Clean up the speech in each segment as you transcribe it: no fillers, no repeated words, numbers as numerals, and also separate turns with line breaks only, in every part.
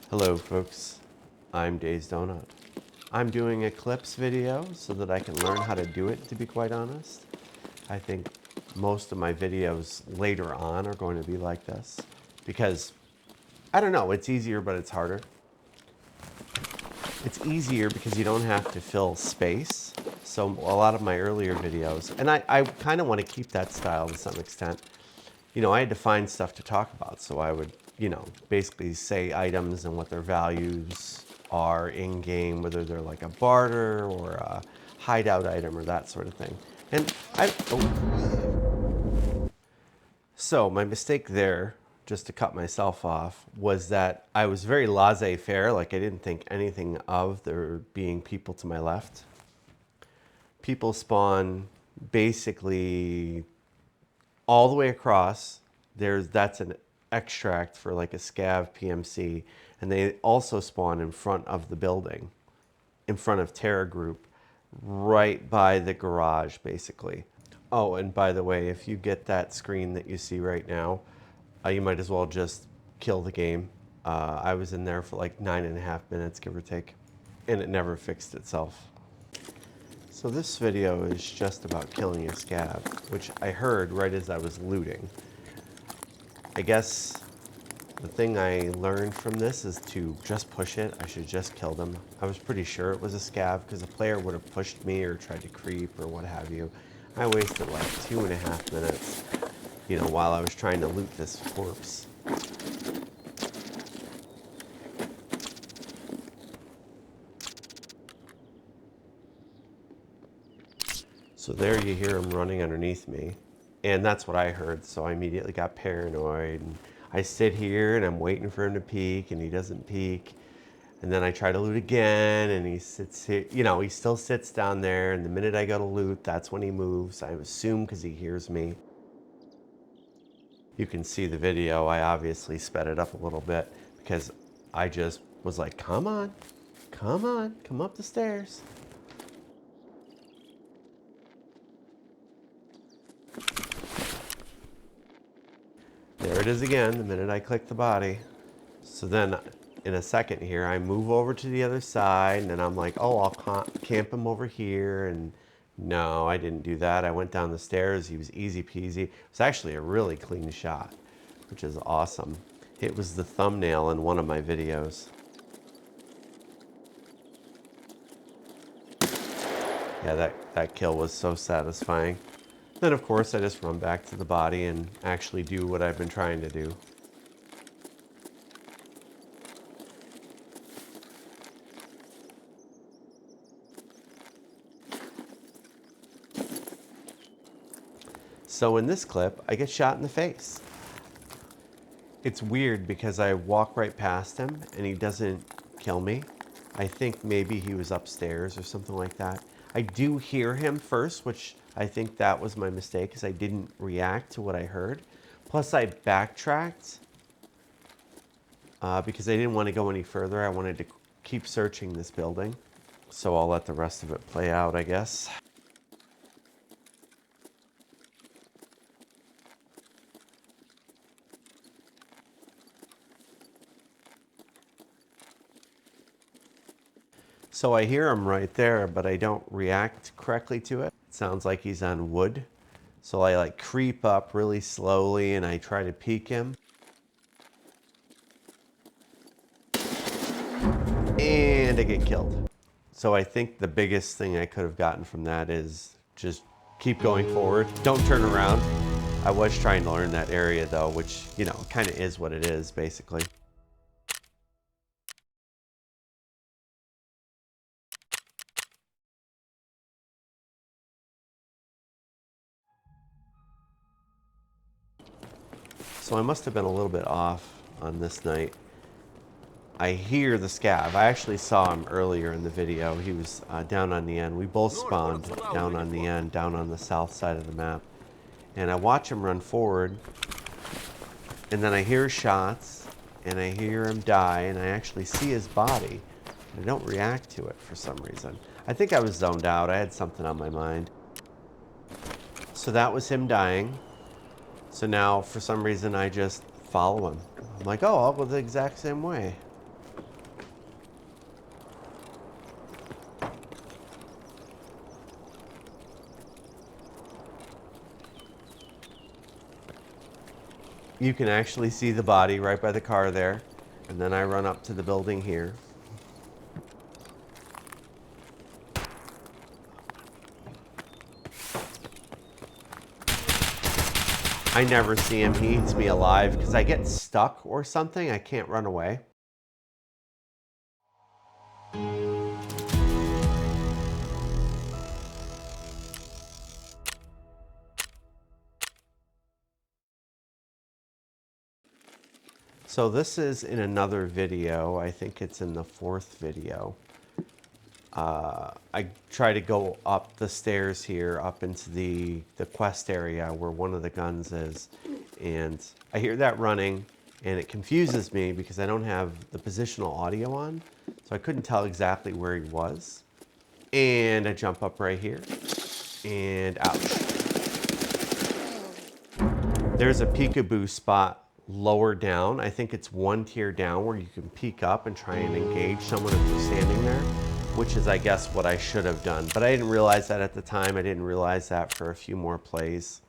Hello folks, I'm Days Donut. I'm doing a clips video so that I can learn how to do it, to be quite honest. I think most of my videos later on are going to be like this because, I don't know, it's easier but it's harder. It's easier because you don't have to fill space. So a lot of my earlier videos, and I kind of want to keep that style to some extent. You know, I had to find stuff to talk about, so I would, basically say items and what their values are in game, whether they're like a barter or a hideout item or that sort of thing. And so my mistake there, just to cut myself off, was that I was very laissez-faire, like I didn't think anything of there being people to my left. People spawn basically all the way across. That's an extract for like a scav PMC, and they also spawn in front of the building, in front of Terra Group, right by the garage basically. Oh, and by the way, if you get that screen that you see right now, you might as well just kill the game. I was in there for like 9.5 minutes, give or take, and it never fixed itself. So this video is just about killing a scav, which I heard right as I was looting. I guess the thing I learned from this is to just push it. I should just kill them. I was pretty sure it was a scav because a player would have pushed me or tried to creep or what have you. I wasted like 2.5 minutes, while I was trying to loot this corpse. So there you hear him running underneath me. And that's what I heard, so I immediately got paranoid. And I sit here and I'm waiting for him to peek, and he doesn't peek. And then I try to loot again, and he sits here. He still sits down there, and the minute I go to loot, that's when he moves. I assume because he hears me. You can see the video. I obviously sped it up a little bit because I just was like, come on, come up the stairs. There it is again, the minute I click the body. So then in a second here, I move over to the other side, and then I'm like, oh, I'll camp him over here. And no, I didn't do that. I went down the stairs. He was easy peasy. It was actually a really clean shot, which is awesome. It was the thumbnail in one of my videos. Yeah, that kill was so satisfying. Then, of course, I just run back to the body and actually do what I've been trying to do. So in this clip, I get shot in the face. It's weird because I walk right past him and he doesn't kill me. I think maybe he was upstairs or something like that. I do hear him first, which I think that was my mistake because I didn't react to what I heard. Plus I backtracked because I didn't want to go any further. I wanted to keep searching this building. So I'll let the rest of it play out, I guess. So I hear him right there, but I don't react correctly to it. It sounds like he's on wood. So I like creep up really slowly and I try to peek him. And I get killed. So I think the biggest thing I could have gotten from that is just keep going forward. Don't turn around. I was trying to learn that area though, which, kind of is what it is basically. So I must have been a little bit off on this night. I hear the scav. I actually saw him earlier in the video. He was down on the end. We both spawned down on the end, down on the south side of the map. And I watch him run forward, and then I hear shots, and I hear him die, and I actually see his body. I don't react to it for some reason. I think I was zoned out. I had something on my mind. So that was him dying. So now, for some reason, I just follow him. I'm like, oh, I'll go the exact same way. You can actually see the body right by the car there. And then I run up to the building here. I never see him. He eats me alive because I get stuck or something. I can't run away. So this is in another video. I think it's in the 4th video. I try to go up the stairs here, up into the quest area where one of the guns is. And I hear that running, and it confuses me because I don't have the positional audio on. So I couldn't tell exactly where he was. And I jump up right here, and ouch. There's a peekaboo spot lower down. I think it's 1 tier down where you can peek up and try and engage someone if they're standing there, which is, I guess, what I should have done. But I didn't realize that at the time. I didn't realize that for a few more plays.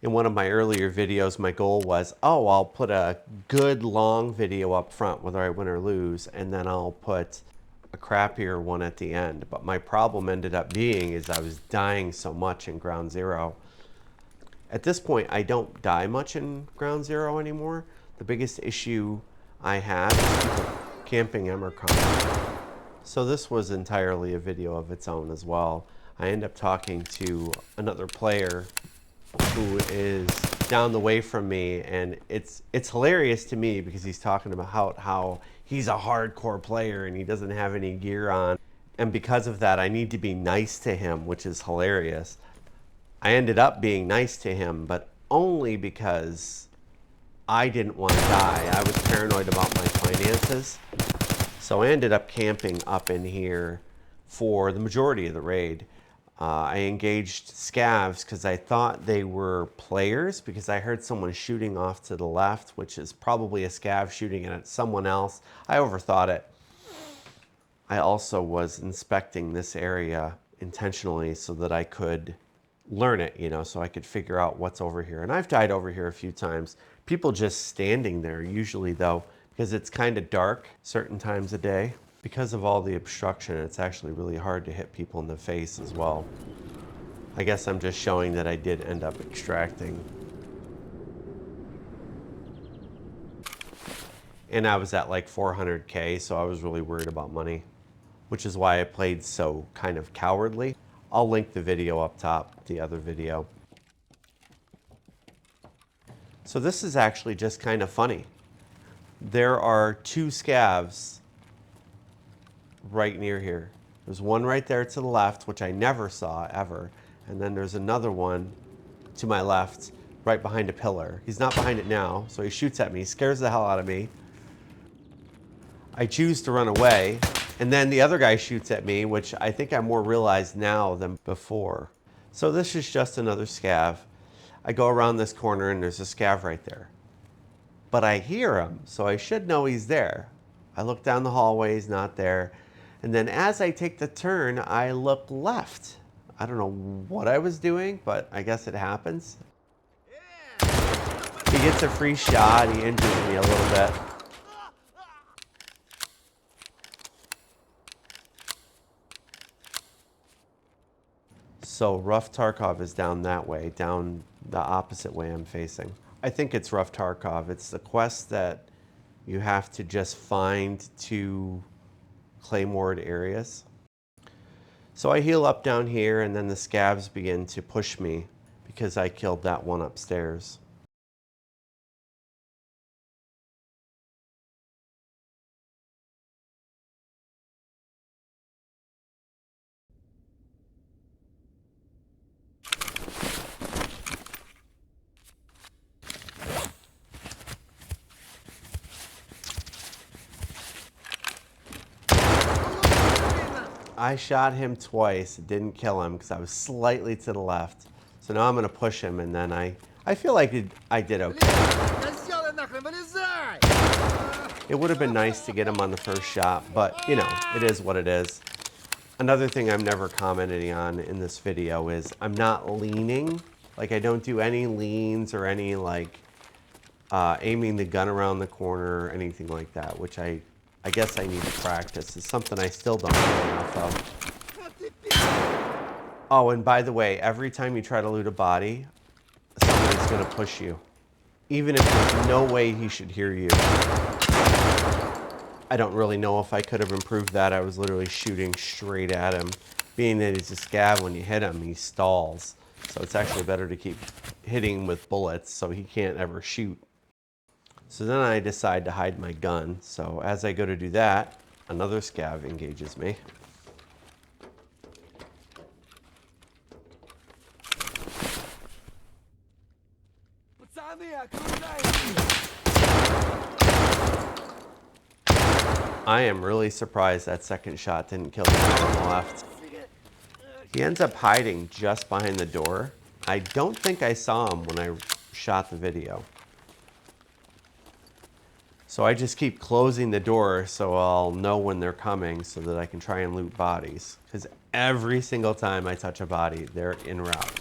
In one of my earlier videos, my goal was, oh, I'll put a good long video up front, whether I win or lose, and then I'll put a crappier one at the end. But my problem ended up being is I was dying so much in Ground Zero. At this point, I don't die much in Ground Zero anymore. The biggest issue I have is people camping Emercon. So this was entirely a video of its own as well. I end up talking to another player who is down the way from me, and it's hilarious to me because he's talking about how he's a hardcore player and he doesn't have any gear on. And because of that, I need to be nice to him, which is hilarious. I ended up being nice to him, but only because I didn't want to die. I was paranoid about my finances. So I ended up camping up in here for the majority of the raid. I engaged scavs because I thought they were players because I heard someone shooting off to the left, which is probably a scav shooting at someone else. I overthought it. I also was inspecting this area intentionally so that I could learn it, you know, so I could figure out what's over here. And I've died over here a few times. People just standing there usually though, because it's kind of dark certain times of day. Because of all the obstruction, it's actually really hard to hit people in the face as well. I guess I'm just showing that I did end up extracting. And I was at like 400K, so I was really worried about money, which is why I played so kind of cowardly. I'll link the video up top, the other video. So this is actually just kind of funny. There are 2 scavs right near here. There's one right there to the left, which I never saw ever. And then there's another one to my left, right behind a pillar. He's not behind it now, so he shoots at me, scares the hell out of me. I choose to run away, and then the other guy shoots at me, which I think I'm more realized now than before. So this is just another scav. I go around this corner and there's a scav right there. But I hear him, so I should know he's there. I look down the hallway, he's not there. And then as I take the turn, I look left. I don't know what I was doing, but I guess it happens. He gets a free shot, he injures me a little bit. So Rough Tarkov is down that way, down the opposite way I'm facing. I think it's Rough Tarkov. It's the quest that you have to just find 2 claymored areas. So I heal up down here, and then the scavs begin to push me because I killed that one upstairs. I shot him twice, didn't kill him because I was slightly to the left. So now I'm going to push him, and then I feel like I did okay. It would have been nice to get him on the first shot, but you know, it is what it is. Another thing I'm never commenting on in this video is I'm not leaning. Like I don't do any leans or any like aiming the gun around the corner, anything like that, which I guess I need to practice. It's something I still don't do enough of. Oh, and by the way, every time you try to loot a body, somebody's gonna push you. Even if there's no way he should hear you. I don't really know if I could have improved that. I was literally shooting straight at him. Being that he's a scav, when you hit him, he stalls. So it's actually better to keep hitting with bullets so he can't ever shoot. So then I decide to hide my gun. So as I go to do that, another scav engages me. I am really surprised that second shot didn't kill the guy on the left. He ends up hiding just behind the door. I don't think I saw him when I shot the video. So I just keep closing the door so I'll know when they're coming so that I can try and loot bodies. Because every single time I touch a body, they're en route.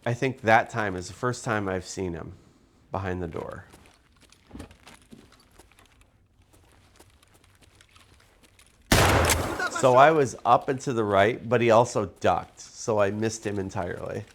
I think that time is the first time I've seen him behind the door. So I was up and to the right, but he also ducked, so I missed him entirely.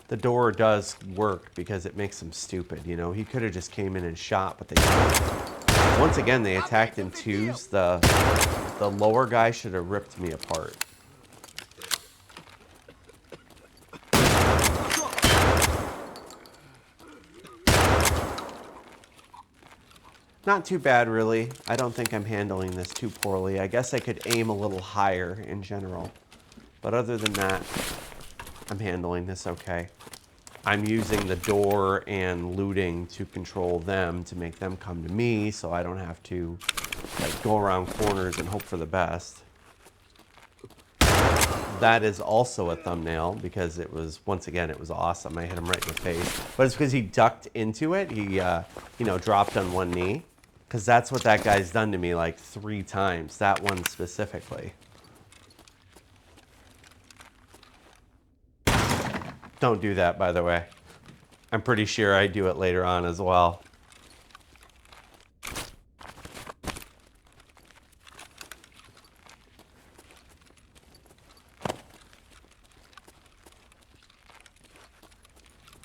The door does work because it makes them stupid, you know. He could have just came in and shot, but they didn't. Once again, they attacked in twos. The lower guy should have ripped me apart. Not too bad, really. I don't think I'm handling this too poorly. I guess I could aim a little higher in general. But other than that, I'm handling this okay. I'm using the door and looting to control them, to make them come to me, so I don't have to like go around corners and hope for the best. That is also a thumbnail because it was, once again, it was awesome. I hit him right in the face. But it's because he ducked into it. He, you know, dropped on one knee. Because that's what that guy's done to me like 3 times. That one specifically. Don't do that, by the way. I'm pretty sure I do it later on as well.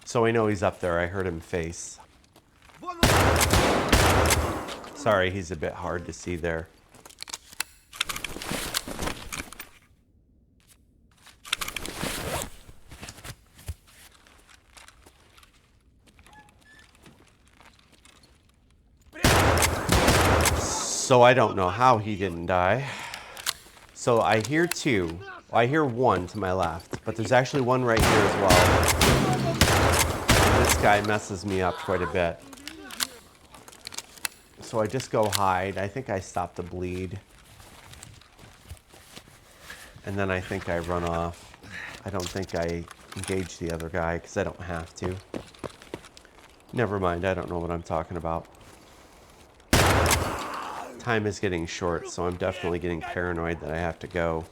So I know he's up there. I heard him face. Sorry, he's a bit hard to see there. So I don't know how he didn't die. So I hear 2. I hear 1 to my left, but there's actually 1 right here as well. And this guy messes me up quite a bit. So I just go hide. I think I stop the bleed. And then I think I run off. I don't think I engage the other guy because I don't have to. Never mind, I don't know what I'm talking about. Time is getting short, so I'm definitely getting paranoid that I have to go.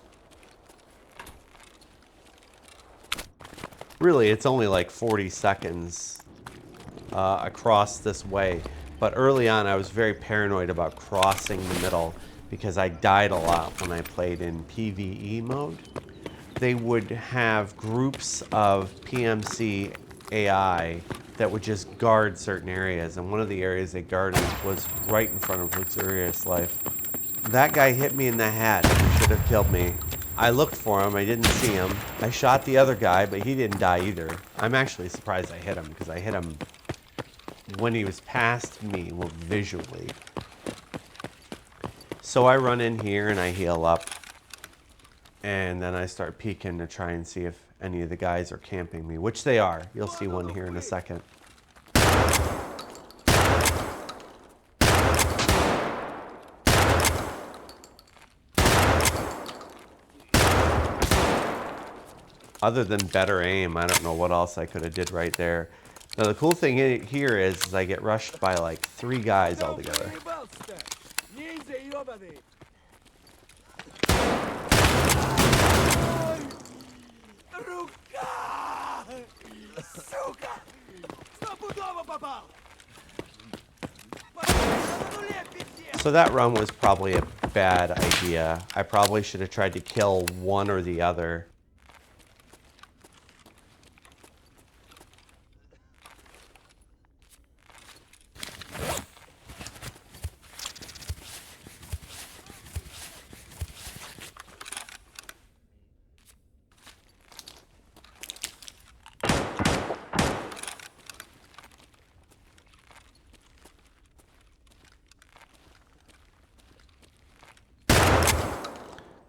Really, it's only like 40 seconds across this way. But early on, I was very paranoid about crossing the middle because I died a lot when I played in PvE mode. They would have groups of PMC AI that would just guard certain areas, and one of the areas they guarded was right in front of Luxurious Life. That guy hit me in the head. He should have killed me. I looked for him, I didn't see him. I shot the other guy, but he didn't die either. I'm actually surprised I hit him, because I hit him when he was past me, well, visually. So I run in here and I heal up. And then I start peeking to try and see if any of the guys are camping me, which they are. You'll see one here in a second. Other than better aim, I don't know what else I could have did right there. Now the cool thing here is I get rushed by like 3 guys altogether. So that run was probably a bad idea. I probably should have tried to kill one or the other.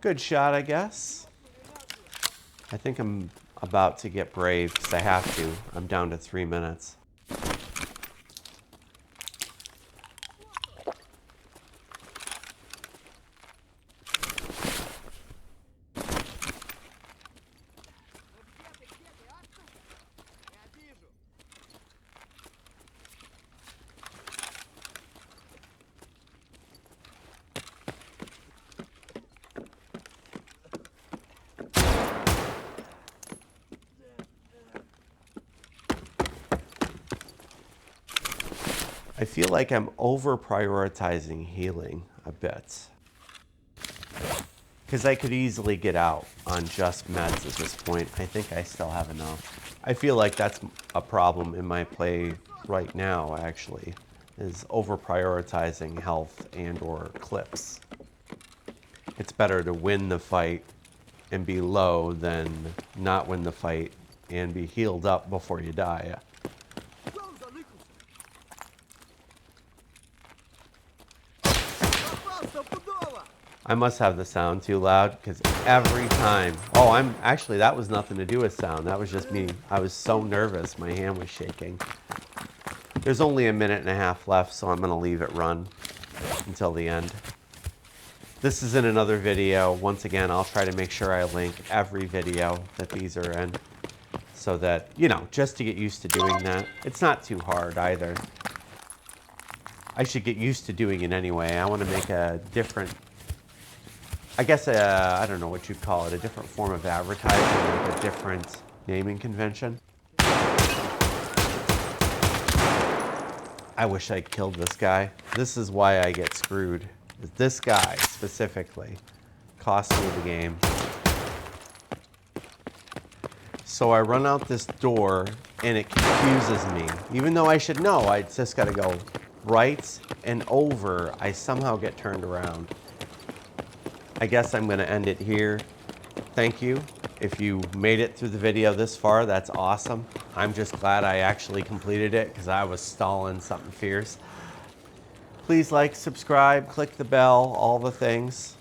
Good shot, I guess. I think I'm about to get brave because I have to. I'm down to 3 minutes. I feel like I'm over prioritizing healing a bit. Because I could easily get out on just meds at this point. I think I still have enough. I feel like that's a problem in my play right now, actually, is over prioritizing health and or clips. It's better to win the fight and be low than not win the fight and be healed up before you die. I must have the sound too loud because every time, actually that was nothing to do with sound. That was just me. I was so nervous. My hand was shaking. There's only a minute and a half left, so I'm going to leave it run until the end. This is in another video. Once again, I'll try to make sure I link every video that these are in so that, you know, just to get used to doing that. It's not too hard either. I should get used to doing it anyway. I want to make a different, I guess, I don't know what you'd call it, a different form of advertising, like a different naming convention. I wish I killed this guy. This is why I get screwed. This guy specifically cost me the game. So I run out this door and it confuses me. Even though I should know, I just gotta go right and over. I somehow get turned around. I guess I'm gonna end it here. Thank you. If you made it through the video this far, that's awesome. I'm just glad I actually completed it because I was stalling something fierce. Please like, subscribe, click the bell, all the things.